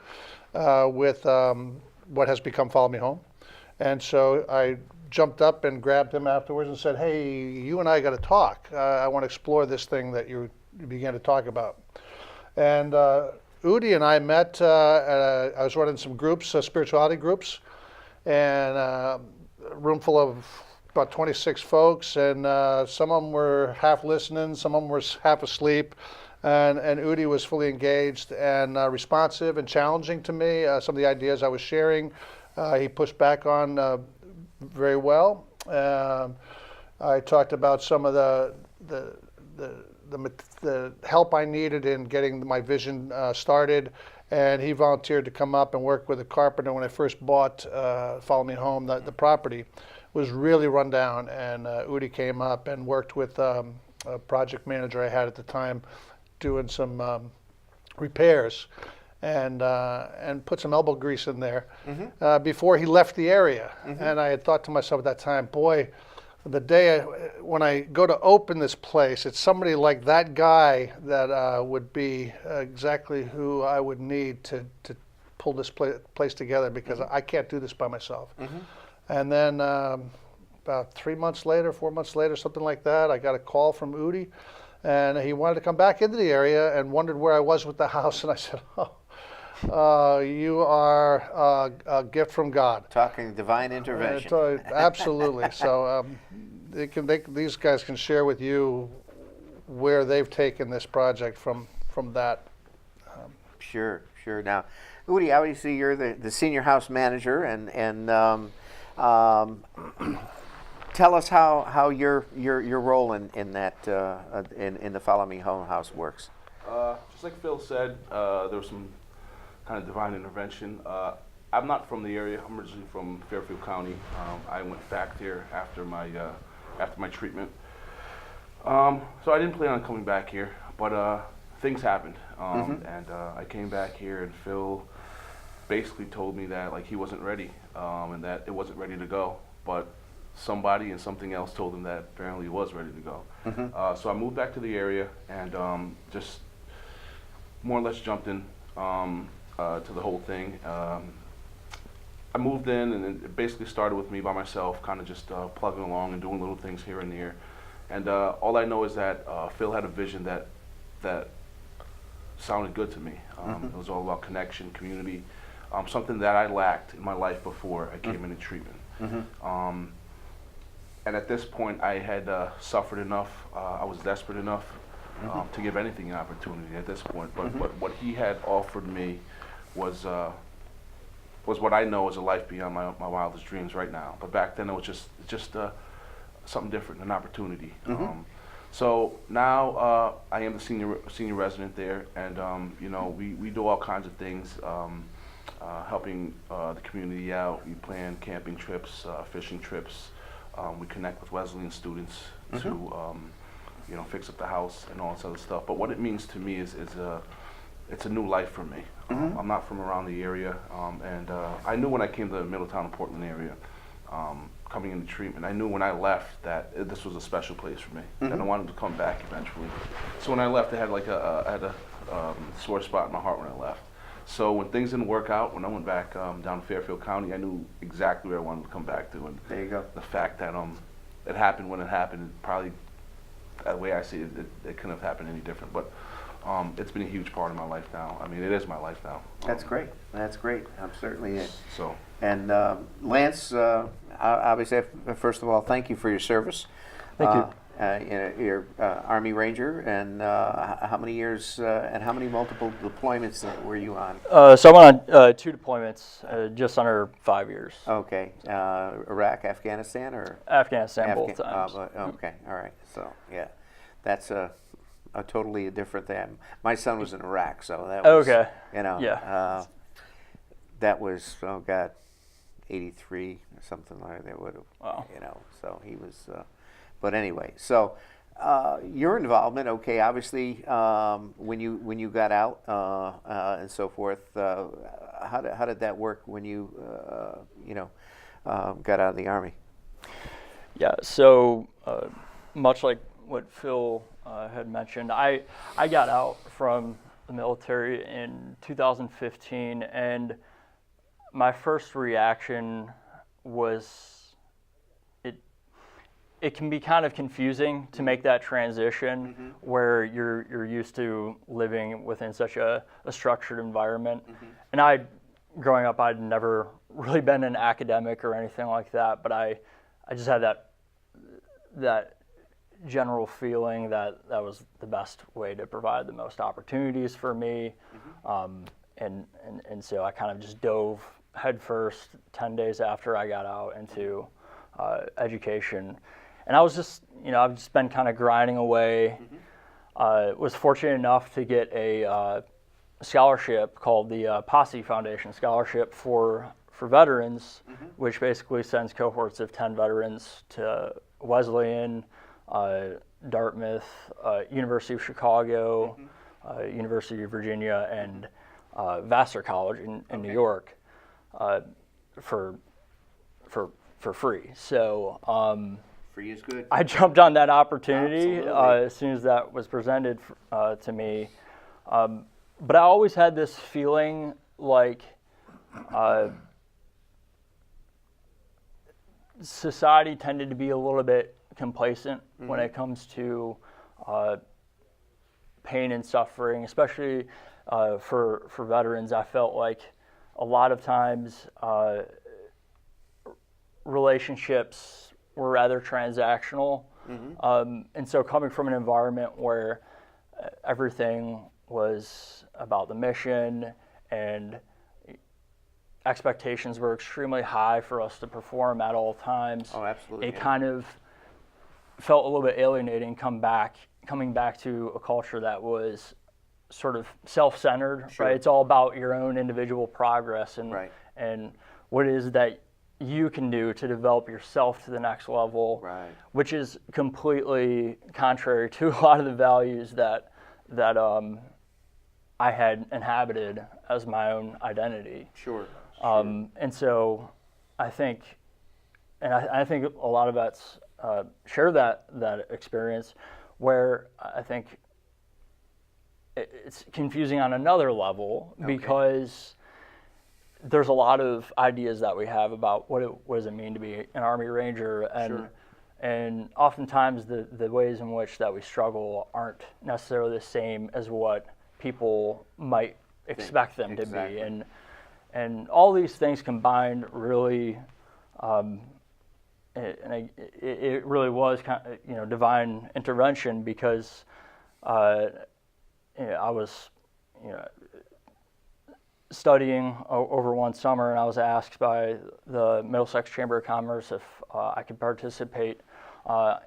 with what has become Follow Me Home. And so I jumped up and grabbed him afterwards and said, hey, you and I got to talk. I want to explore this thing that you began to talk about. And Udi and I met, I was running some groups, spirituality groups, and a room full of about 26 folks, and some of them were half listening, some of them were half asleep, and Udi was fully engaged and responsive and challenging to me. Some of the ideas I was sharing, he pushed back on very well. I talked about some of the help I needed in getting my vision started, and he volunteered to come up and work with a carpenter when I first bought Follow Me Home. The property was really run down, and Udi came up and worked with a project manager I had at the time doing some repairs and put some elbow grease in there before he left the area. And I had thought to myself at that time, boy, the day when I go to open this place, it's somebody like that guy that would be exactly who I would need to pull this place together because I can't do this by myself. Mm-hmm. And then about 3 months later, 4 months later, something like that, I got a call from Udi, and he wanted to come back into the area and wondered where I was with the house. And I said, you are a gift from God. Talking divine intervention. Absolutely. So these guys can share with you where they've taken this project from that. Sure. Now, Udi, obviously you're the senior house manager, and tell us how your role in that in the Follow Me Home house works. Just like Phil said, there was some kind of divine intervention. I'm not from the area. I'm originally from Fairfield County. I went back there after my treatment. So I didn't plan on coming back here, but things happened, and I came back here, and Phil basically told me that like he wasn't ready, and that it wasn't ready to go, but somebody and something else told him that apparently it was ready to go. So I moved back to the area and just more or less jumped in to the whole thing. I moved in, and it basically started with me by myself, kind of just plugging along and doing little things here and there. And all I know is that Phil had a vision that sounded good to me. It was all about connection, community, something that I lacked in my life before I came into treatment. And at this point, I had suffered enough. I was desperate enough to give anything an opportunity at this point. But what he had offered me was what I know is a life beyond my wildest dreams right now. But back then, it was just something different, an opportunity. So now I am the senior resident there, and we do all kinds of things, helping the community out. We plan camping trips, fishing trips. We connect with Wesleyan students to fix up the house and all this other stuff. But what it means to me is it's a new life for me. I'm not from around the area, and I knew when I came to the Middletown and Portland area, coming into treatment, I knew when I left that this was a special place for me, and I wanted to come back eventually. So when I left, I had a sore spot in my heart when I left. So when things didn't work out, when I went back down to Fairfield County, I knew exactly where I wanted to come back to. And there you go. The fact that it happened when it happened, probably the way I see it, it couldn't have happened any different. But it's been a huge part of my life now. I mean, it is my life now. That's great. I'm certainly it. So. And Lance, obviously, first of all, thank you for your service. Thank you. You're Army Ranger, and how many years and how many multiple deployments were you on? So I went on 2 deployments, just under 5 years. Okay. Iraq, Afghanistan, or? Afghanistan both times. Okay, all right. So, yeah, that's a totally different thing. My son was in Iraq, so that was, okay. Yeah. That was, 83 or something like that. Wow. So he was... But anyway, so your involvement, okay, obviously when you got out and so forth, how did that work when you got out of the Army? Yeah, so much like what Phil had mentioned, I got out from the military in 2015, and my first reaction was it can be kind of confusing to make that transition where you're used to living within such a structured environment. And growing up, I'd never really been an academic or anything like that, but I just had that general feeling that was the best way to provide the most opportunities for me. And so I kind of just dove headfirst 10 days after I got out into education. And I was just, I've just been kind of grinding away. Was fortunate enough to get a scholarship called the Posse Foundation Scholarship for veterans, which basically sends cohorts of 10 veterans to Wesleyan, Dartmouth, University of Chicago, University of Virginia, and Vassar College in New York for free. So. Free is good. I jumped on that opportunity as soon as that was presented to me. But I always had this feeling like society tended to be a little bit complacent when it comes to pain and suffering, especially for veterans. I felt like a lot of times relationships were rather transactional. And so coming from an environment where everything was about the mission and expectations were extremely high for us to perform at all times. Oh, absolutely. It kind of felt a little bit alienating coming back to a culture that was sort of self-centered, Sure. right? It's all about your own individual progress and Right. and what it is that you can do to develop yourself to the next level, Right. which is completely contrary to a lot of the values that I had inhabited as my own identity. Sure. And so I think, I think a lot of vets share that experience, where I think it's confusing on another level, because there's a lot of ideas that we have about what does it mean to be an Army Ranger, and and oftentimes the ways in which that we struggle aren't necessarily the same as what people might expect them to be, and all these things combined really, it really was kind of, divine intervention, because I was studying over one summer, and I was asked by the Middlesex Chamber of Commerce if I could participate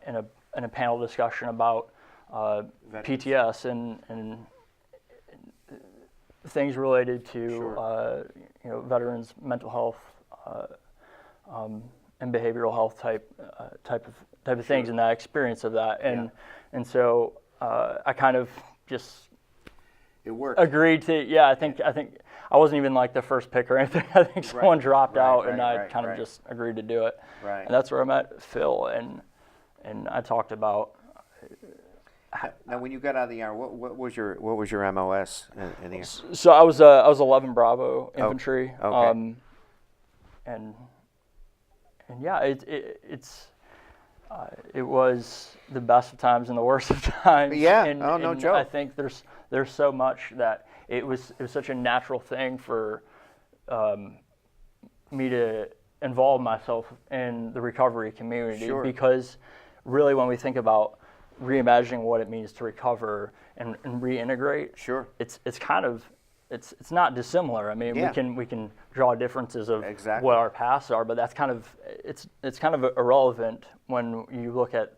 in a panel discussion about PTS and things related to veterans' mental health and behavioral health type of things, and that experience of that, and so I kind of just agreed to. I think I wasn't even like the first pick or anything. I think someone dropped out, and I kind of just agreed to do it. Right. And that's where I met Phil, and I talked about. Now, when you got out of the Army, what was your MOS in the Army? So I was 11 Bravo infantry. Okay. And yeah, it was the best of times and the worst of times. Yeah. And, no and joke. I think there's so much that it was such a natural thing for me to involve myself in the recovery community, Sure. because really when we think about reimagining what it means to recover and reintegrate, sure, it's kind of it's not dissimilar. I mean, Yeah. we can draw differences of Exactly. what our paths are, but that's kind of it's kind of irrelevant when you look at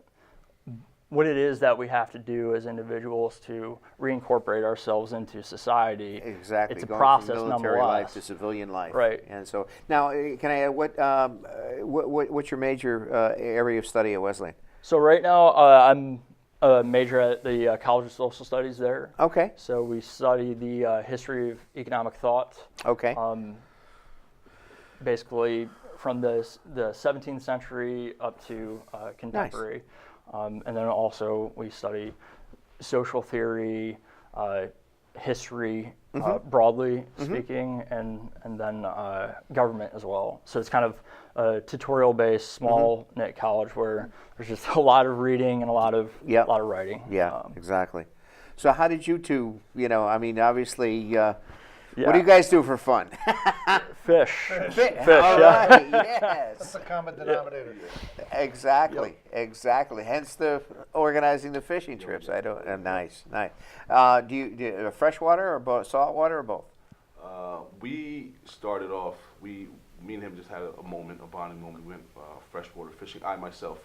what it is that we have to do as individuals to reincorporate ourselves into society. Exactly. It's a Going process, from military nonetheless. life to civilian life. Right. And so now, can I what's your major area of study at Wesleyan? So right now, I'm a major at the College of Social Studies there. Okay. So we study the history of economic thought. Okay. Basically from the 17th century up to contemporary. And then also we study social theory, history, broadly speaking, and then government as well. So it's kind of a tutorial-based, small-knit college where there's just a lot of reading and a lot of writing. Yeah, exactly. So how did you two, I mean, obviously, what do you guys do for fun? Fish. Fish. All right, yes. That's the common denominator. Exactly, exactly. Hence the organizing the fishing trips. Nice. Do you freshwater or both, saltwater or both? We started off. Me and him just had a bonding moment. We went freshwater fishing. I myself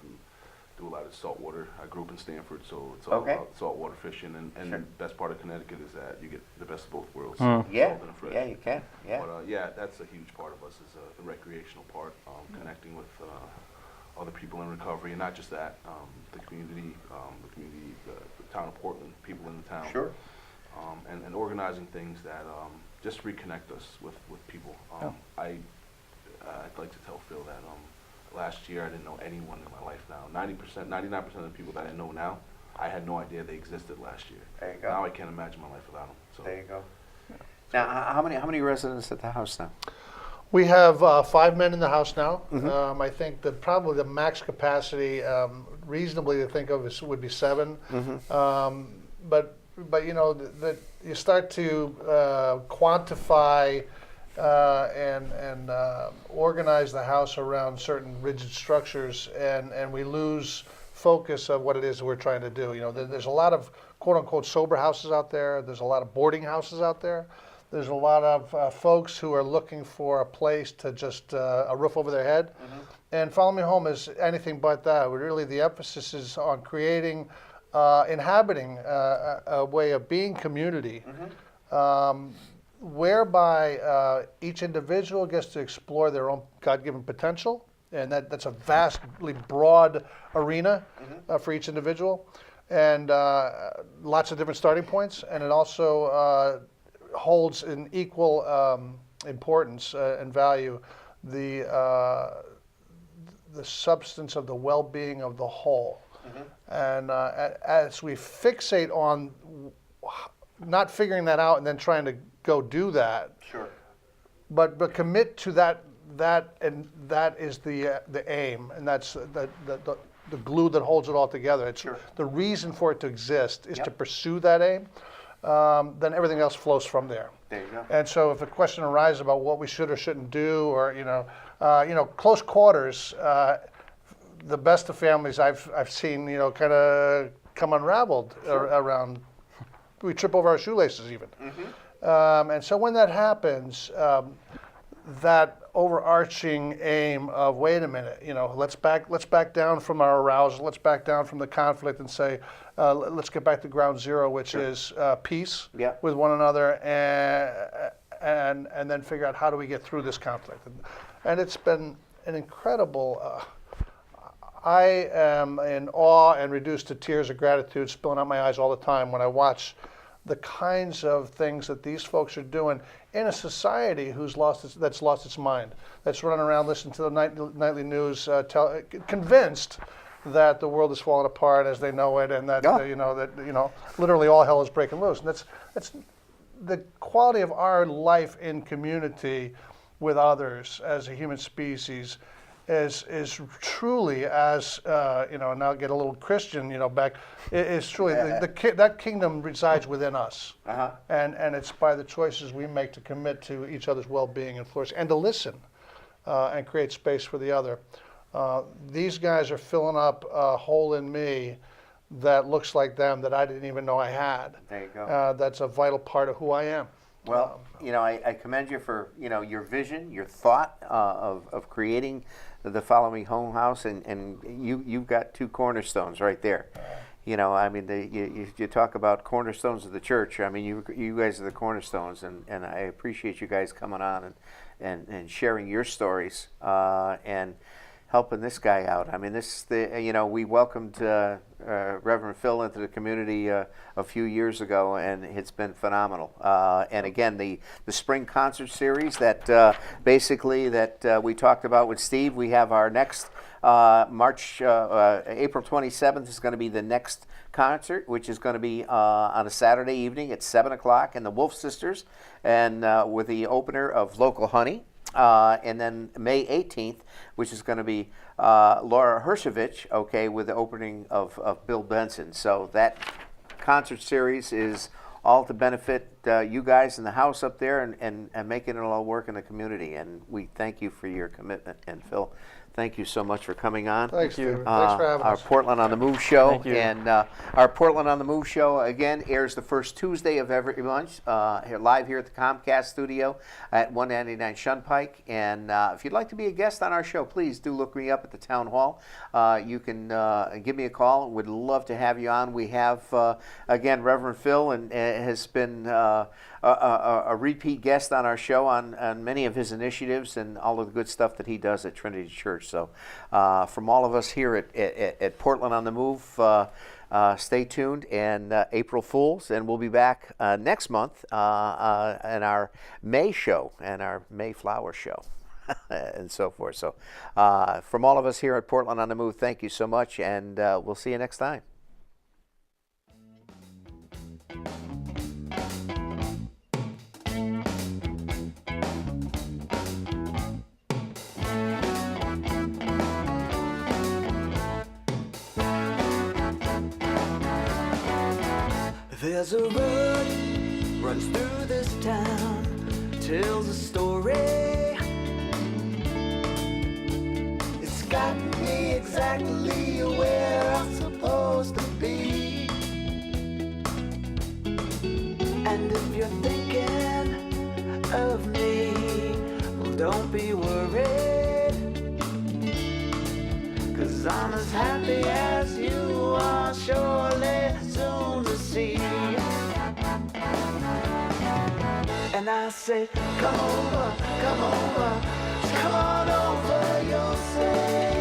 do a lot of saltwater. I grew up in Stanford, so it's all about saltwater fishing. And the best part of Connecticut is that you get the best of both worlds. Yeah, salt and fresh. yeah, you can. Yeah. But that's a huge part of us, is the recreational part, connecting with other people in recovery, and not just that, the community, the town of Portland, people in the town. Sure. And organizing things that just reconnect us with people. I'd like to tell Phil that last year I didn't know anyone in my life now. 99% of the people that I know now, I had no idea they existed last year. There you go. Now I can't imagine my life without them. So. There you go. Now, how many residents at the house now? We have 5 men in the house now. I think that probably the max capacity, reasonably to think of, would be 7. But you know, that you start to quantify and organize the house around certain rigid structures, and we lose focus of what it is we're trying to do. You know, there's a lot of quote-unquote sober houses out there. There's a lot of boarding houses out there. There's a lot of folks who are looking for a place to just a roof over their head. And Follow Me Home is anything but that. Really, the emphasis is on creating, inhabiting a way of being community, whereby each individual gets to explore their own God-given potential, and that's a vastly broad arena for each individual, and lots of different starting points, and it also holds in equal importance and value the substance of the well-being of the whole. And as we fixate on not figuring that out and then trying to go do that, but commit to that, and that is the aim, and that's the glue that holds it all together. It's the reason for it to exist is to pursue that aim. Then everything else flows from there. There you go. And so if a question arises about what we should or shouldn't do, or you know, close quarters, the best of families I've seen, you know, kind of come unraveled around. We trip over our shoelaces even. And so when that happens, that overarching aim of, wait a minute, you know, let's back down from our arousal, let's back down from the conflict and say, let's get back to ground zero, which is peace with one another, and then figure out how do we get through this conflict. And it's been an incredible, I am in awe and reduced to tears of gratitude, spilling out my eyes all the time when I watch the kinds of things that these folks are doing in a society that's lost its mind, that's running around listening to the nightly news, convinced that the world is falling apart as they know it, and that literally all hell is breaking loose. And that's the quality of our life in community with others as a human species is truly, as and now get a little Christian, back. Is truly that kingdom resides within us, and it's by the choices we make to commit to each other's well-being and flourish, and to listen, and create space for the other. These guys are filling up a hole in me that looks like them that I didn't even know I had. There you go. That's a vital part of who I am. Well, I commend you for your vision, your thought of creating the Follow Me Home house, and you've got two cornerstones right there. You talk about cornerstones of the church. I mean, you guys are the cornerstones, and I appreciate you guys coming on and sharing your stories and helping this guy out. I mean, we welcomed Reverend Phil into the community a few years ago, and it's been phenomenal. And again, the spring concert series that we talked about with Steve, we have our next April 27th is going to be the next concert, which is going to be on a Saturday evening at 7 o'clock in the Wolf Sisters, and with the opener of Local Honey. And then May 18th, which is going to be Laura Hershovich, with the opening of Bill Benson. So that concert series is all to benefit you guys in the house up there and making it all work in the community. And we thank you for your commitment. And Phil, thank you so much for coming on. Thanks, Steve. Thanks for having our us. Portland on the Move show. Thank you. And our Portland on the Move show, again, airs the first Tuesday of every month, live here at the Comcast studio at 199 Shunpike. And if you'd like to be a guest on our show, please do look me up at the town hall. You can give me a call. Would love to have you on. We have, again, Reverend Phil, and has been a repeat guest on our show on many of his initiatives and all of the good stuff that he does at Trinity Church. So from all of us here at Portland on the Move, stay tuned, and April Fools, and we'll be back next month in our May show and our Mayflower show and so forth. So from all of us here at Portland on the Move, thank you so much, and we'll see you next time. There's a road runs through this town, tells a story. It's got me exactly where I'm supposed to be. And if you're thinking of me, well, don't be worried, 'cause I'm as happy as you are, surely soon to see. And I say, come over, come on over, you'll say.